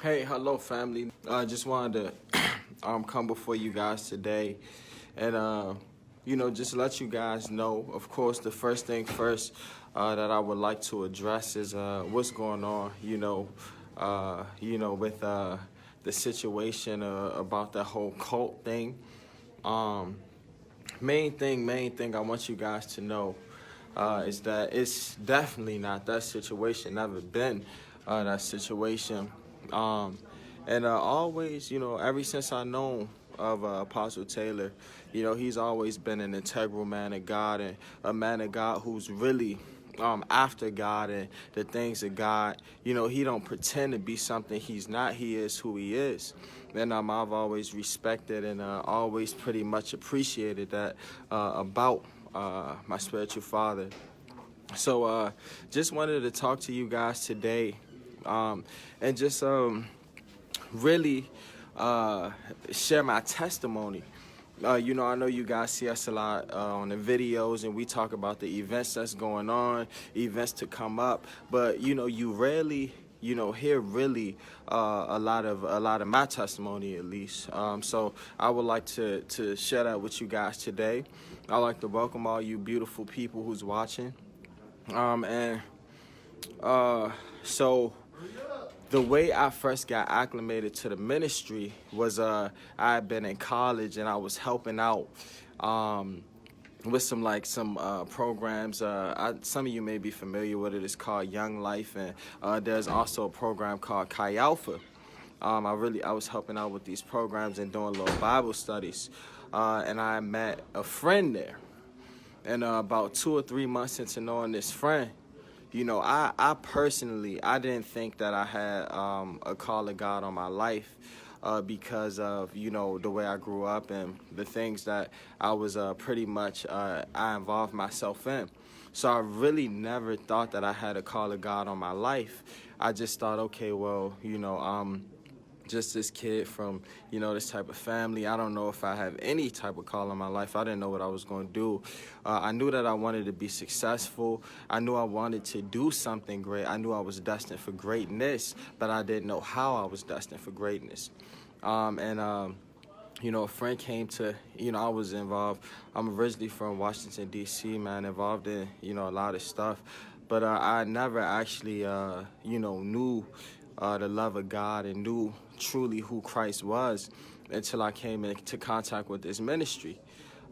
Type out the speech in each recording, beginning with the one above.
Hey, hello, family. I just wanted to come before you guys today and, just let you guys know, of course, the first thing first that I would like to address is what's going on, with the situation about that whole cult thing. Um, main thing I want you guys to know is that it's definitely not that situation, never been that situation. Um, and always, ever since I know of Apostle Taylor, he's always been an integral man of God and a man of God who's really after God and the things of God. He don't pretend to be something he's not. He is who he is. And I've always respected and always pretty much appreciated that about my spiritual father. So just wanted to talk to you guys today and just really share my testimony. I know you guys see us a lot on the videos, and we talk about the events that's going on, events to come up. But you rarely, hear really a lot of my testimony, at least. So I would like to share that with you guys today. I'd like to welcome all you beautiful people who's watching. So the way I first got acclimated to the ministry was I had been in college and I was helping out with some programs. Some of you may be familiar with it. It's called Young Life, and there's also a program called Chi Alpha. I was helping out with these programs and doing little Bible studies, and I met a friend there. And about 2 or 3 months into knowing this friend, I personally, I didn't think that I had a call of God on my life because of, the way I grew up and the things that I was pretty much, I involved myself in. So I really never thought that I had a call of God on my life. I just thought, okay, well, just this kid from, this type of family. I don't know if I have any type of call in my life. I didn't know what I was going to do. I knew that I wanted to be successful. I knew I wanted to do something great. I knew I was destined for greatness, but I didn't know how I was destined for greatness. A friend came to, I was involved. I'm originally from Washington, D.C., man, involved in, a lot of stuff. But I never actually, knew the love of God and knew truly who Christ was until I came into contact with this ministry.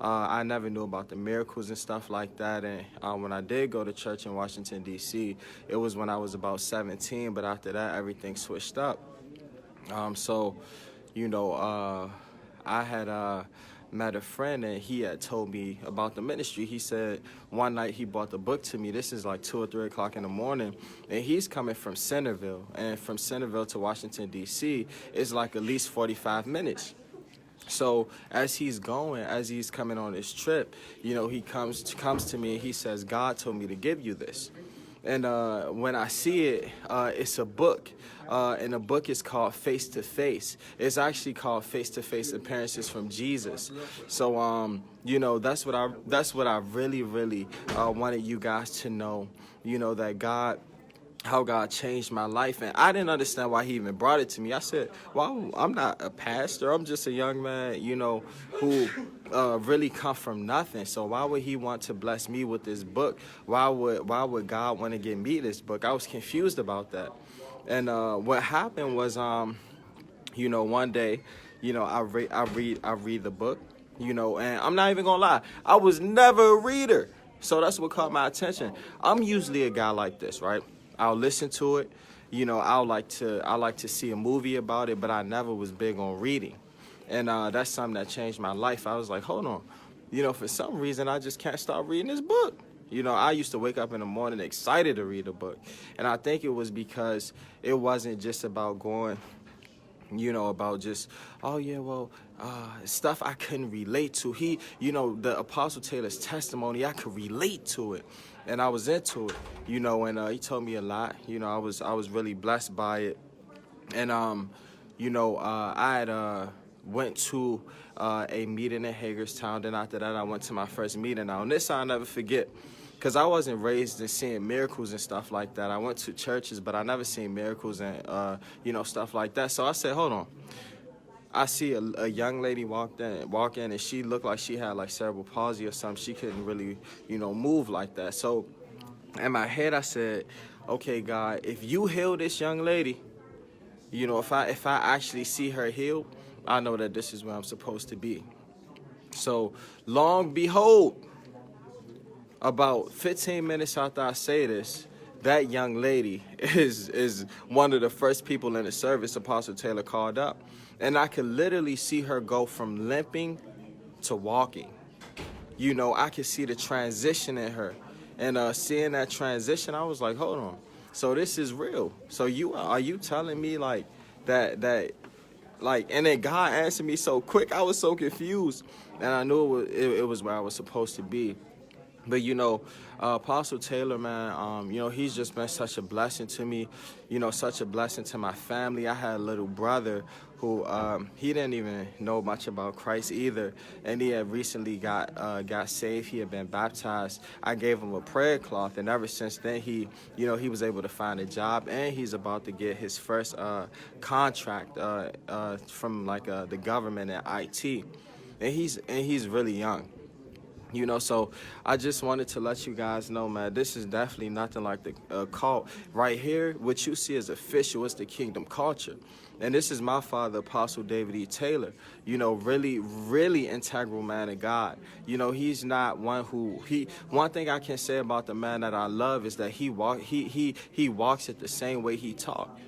I never knew about the miracles and stuff like that. And when I did go to church in Washington, D.C., it was when I was about 17. But after that, everything switched up. I had met a friend, and he had told me about the ministry. He said one night he bought the book to me. This is like 2 or 3 o'clock in the morning, and he's coming from Centerville, and from Centerville to Washington, D.C. is like at least 45 minutes. So as he's coming on this trip, he comes to me and he says, God told me to give you this. And when I see it, it's a book, and the book is called Face to Face. It's actually called Face to Face Appearances from Jesus. So, that's what I really wanted you guys to know. That how God changed my life. And I didn't understand why he even brought it to me. I said, well, I'm not a pastor. I'm just a young man, who really come from nothing. So why would he want to bless me with this book? Why would God want to give me this book? I was confused about that. And what happened was, one day, I read the book, and I'm not even going to lie. I was never a reader. So that's what caught my attention. I'm usually a guy like this, right? I'll listen to it. I like to see a movie about it, but I never was big on reading. And that's something that changed my life. I was like, hold on. For some reason, I just can't stop reading this book. I used to wake up in the morning excited to read a book. And I think it was because it wasn't just about going, about just, oh, yeah, well, stuff I couldn't relate to. The Apostle Taylor's testimony, I could relate to it. And I was into it, and he told me a lot. I was really blessed by it. And, I had went to a meeting in Hagerstown. Then after that, I went to my first meeting. Now, on this I'll never forget. because I wasn't raised in seeing miracles and stuff like that. I went to churches, but I never seen miracles and, stuff like that. So I said, hold on. I see a young lady walk in, and she looked like she had like cerebral palsy or something. She couldn't really, move like that. So in my head, I said, okay, God, if you heal this young lady, if I actually see her healed, I know that this is where I'm supposed to be. So long behold, about 15 minutes after I say this, that young lady is one of the first people in the service Apostle Taylor called up. And I could literally see her go from limping to walking. I could see the transition in her. And seeing that transition, I was like, hold on. So this is real. So are you telling me like that and then God answered me so quick. I was so confused. And I knew it was where I was supposed to be. But, Apostle Taylor, man, he's just been such a blessing to me, such a blessing to my family. I had a little brother who he didn't even know much about Christ either, and he had recently got saved. He had been baptized. I gave him a prayer cloth, and ever since then, he was able to find a job, and he's about to get his first contract from the government at IT, and he's really young. So I just wanted to let you guys know, man, this is definitely nothing like the cult. Right here, what you see is official. It's the kingdom culture. And this is my father, Apostle David E. Taylor, really, really integral man of God. He's not one one thing I can say about the man that I love is that he walks it the same way he talks.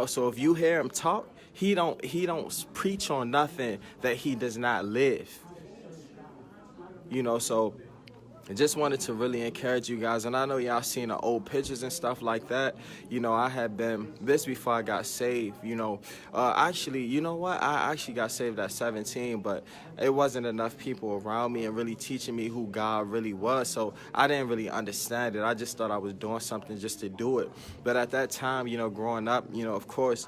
So if you hear him talk, he don't preach on nothing that he does not live. So I just wanted to really encourage you guys. And I know y'all seen the old pictures and stuff like that. I had been this before I got saved. Actually, you know what? I actually got saved at 17, but it wasn't enough people around me and really teaching me who God really was. So I didn't really understand it. I just thought I was doing something just to do it. But at that time, growing up, of course,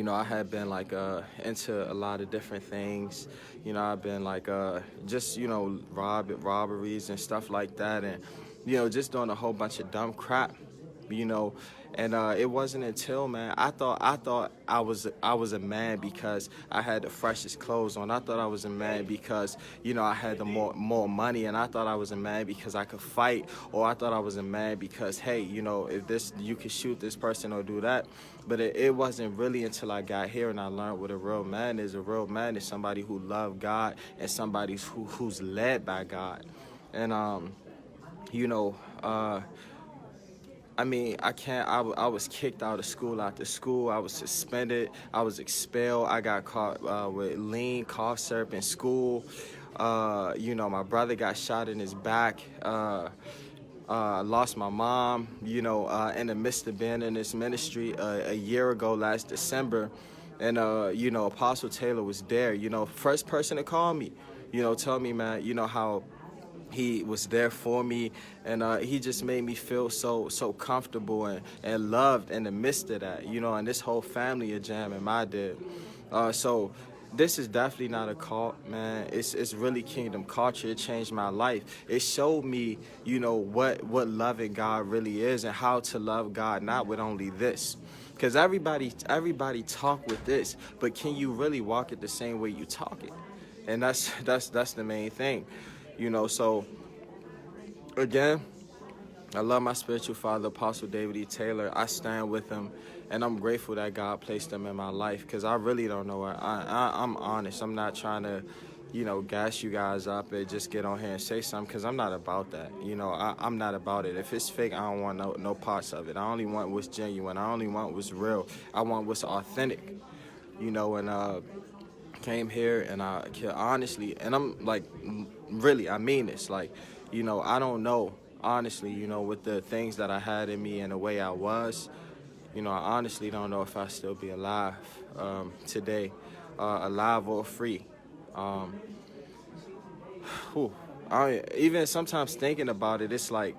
I had been into a lot of different things. I've been just robberies and stuff like that, and just doing a whole bunch of dumb crap. And it wasn't until, man, I thought I was a man because I had the freshest clothes on. I thought I was a man because I had the more money, and I thought I was a man because I could fight, or I thought I was a man because, hey, if you could shoot this person or do that. But it wasn't really until I got here and I learned what a real man is. A real man is somebody who loves God and somebody who's led by God. And I was kicked out of school after school. I was suspended. I was expelled. I got caught with lean cough syrup in school. My brother got shot in his back. I lost my mom, in the midst of being in this ministry a year ago, last December. And, Apostle Taylor was there, first person to call me, tell me, man, how he was there for me, and he just made me feel so comfortable and loved in the midst of that, and this whole family of JMMI did. So this is definitely not a cult, man. It's really kingdom culture. It changed my life. It showed me, what loving God really is and how to love God, not with only this. Because everybody talk with this, but can you really walk it the same way you talk it? And that's the main thing. So again, I love my spiritual father, Apostle David E. Taylor. I stand with him, and I'm grateful that God placed him in my life, because I really don't know where I'm honest. I'm not trying to, gas you guys up and just get on here and say something, because I'm not about that. I'm not about it. If it's fake, I don't want no parts of it. I only want what's genuine. I only want what's real. I want what's authentic, and came here, and I honestly, and I'm really, I mean this, I don't know, honestly, with the things that I had in me and the way I was, I honestly don't know if I still be alive today, alive or free. Even sometimes thinking about it, it's I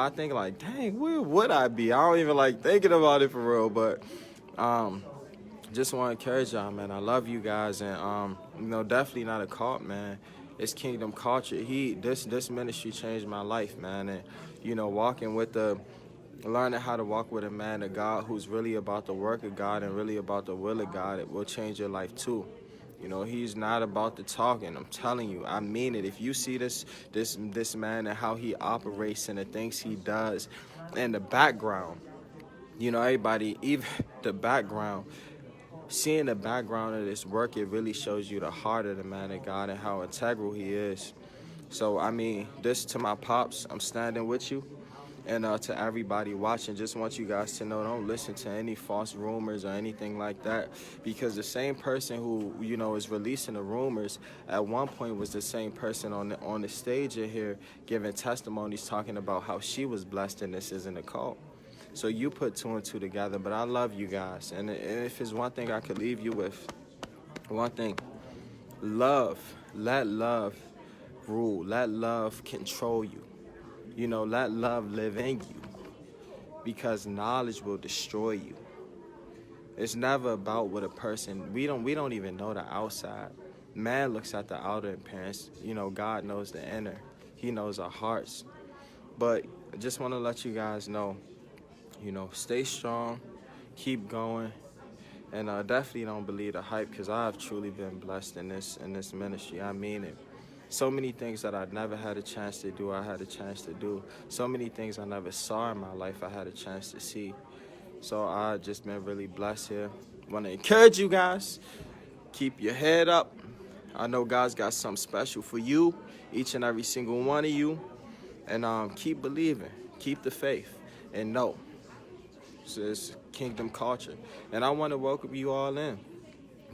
think dang, where would I be? I don't even thinking about it for real, but just want to encourage y'all, man. I love you guys, and definitely not a cult, man. It's kingdom culture. This ministry changed my life, man. And walking with learning how to walk with a man of God who's really about the work of God and really about the will of God, it will change your life too. He's not about the talking. I'm telling you, I mean it. If you see this man and how he operates and the things he does, and the background, everybody, even the background, seeing the background of this work, it really shows you the heart of the man of God and how integral he is. So, I mean, this to my pops, I'm standing with you. And to everybody watching, just want you guys to know, don't listen to any false rumors or anything like that, because the same person who, is releasing the rumors at one point was the same person on the stage in here giving testimonies talking about how she was blessed and this isn't a cult. So you put two and two together, but I love you guys. And if there's one thing I could leave you with, one thing, love. Let love rule. Let love control you. Let love live in you, because knowledge will destroy you. It's never about what a person, we don't even know the outside. Man looks at the outer appearance. God knows the inner. He knows our hearts. But I just want to let you guys know, stay strong, keep going, and definitely don't believe the hype, because I've truly been blessed in this ministry. I mean it. So many things that I never had a chance to do, I had a chance to do. So many things I never saw in my life, I had a chance to see. So I've just been really blessed here. Want to encourage you guys, keep your head up. I know God's got something special for you, each and every single one of you. And keep believing, keep the faith, and know it's kingdom culture. And I want to welcome you all in.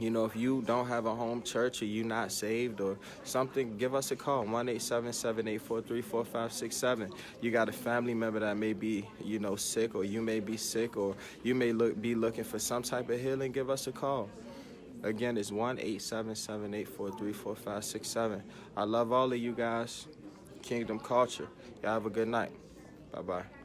If you don't have a home church or you're not saved or something, give us a call, 1-877-843-4567. You got a family member that may be, sick, or you may be sick, or you may be looking for some type of healing, give us a call. Again, it's 1-877-843-4567. I love all of you guys. Kingdom culture. Y'all have a good night. Bye-bye.